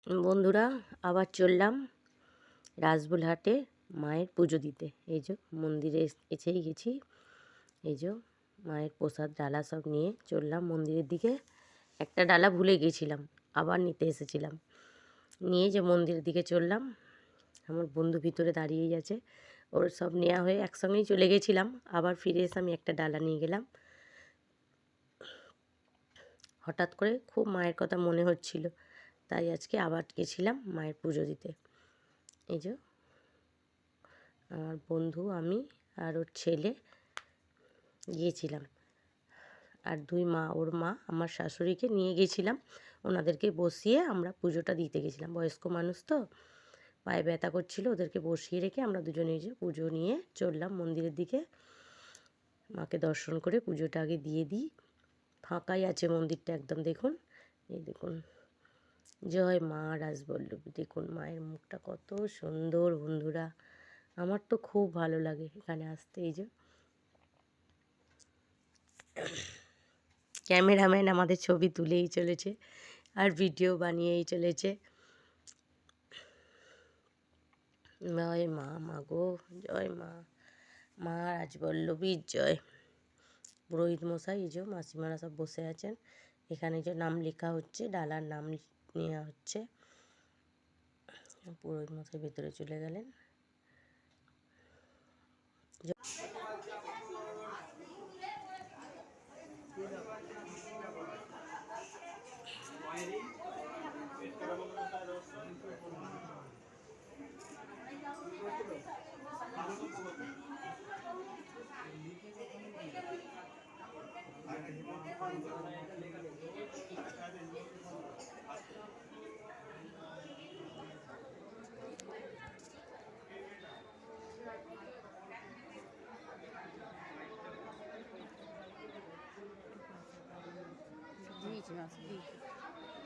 বন্ধুরা, আবার চললাম রাজবুলহাটে মায়ের পুজো দিতে। এই যে মন্দিরে এসেই গেছি। এই যে মায়ের প্রসাদ ডালা সব নিয়ে চললাম মন্দিরের দিকে। একটা ডালা ভুলে গেছিলাম, আবার নিতে এসেছিলাম। নিয়ে যে মন্দিরের দিকে চললাম। আমার বন্ধু ভিতরে দাঁড়িয়েই আছে, ওর সব নেওয়া হয়ে একসঙ্গেই চলে গেছিলাম। আবার ফিরে এসে আমি একটা ডালা নিয়ে গেলাম। হঠাৎ করে খুব মায়ের কথা মনে হচ্ছিল, তাই আজকে আবার গেছিলাম মায়ের পুজো দিতে। এই যে আমার বন্ধু, আমি আর ওর ছেলে গিয়েছিলাম। আর ওর মা আমার শাশুড়িকে নিয়ে গেছিলাম। ওনাদেরকে বসিয়ে আমরা পুজোটা দিতে গেছিলাম। বয়স্ক মানুষ তো, পায়ে ব্যথা করছিল, ওদেরকে বসিয়ে রেখে আমরা দুজনে যে পুজো নিয়ে চললাম মন্দিরের দিকে। মাকে দর্শন করে পুজোটা আগে দিয়ে দিই। ফাঁকাই আছে মন্দিরটা একদম, দেখুন। এই দেখুন, জয় মা রাজবল্লভী। দেখুন মায়ের মুখটা কত সুন্দর বন্ধুরা, আমার তো খুব ভালো লাগে এখানে আসতে। এই যে ক্যামেরাম্যান আমাদের ছবি তুলেই চলেছে আর ভিডিও বানিয়েই চলেছে। জয় মা, মাগো জয় মা, মা রাজবল্লভীর জয়। পুরোহিত মশাই, এই যে মাসিমারা সব বসে আছেন। এখানে যে নাম লেখা হচ্ছে, ডালার নাম নেওয়া হচ্ছে। পুরোহিত মশাই ভেতরে চলে গেলেন। দিয়েছি মাছ দিয়েছি।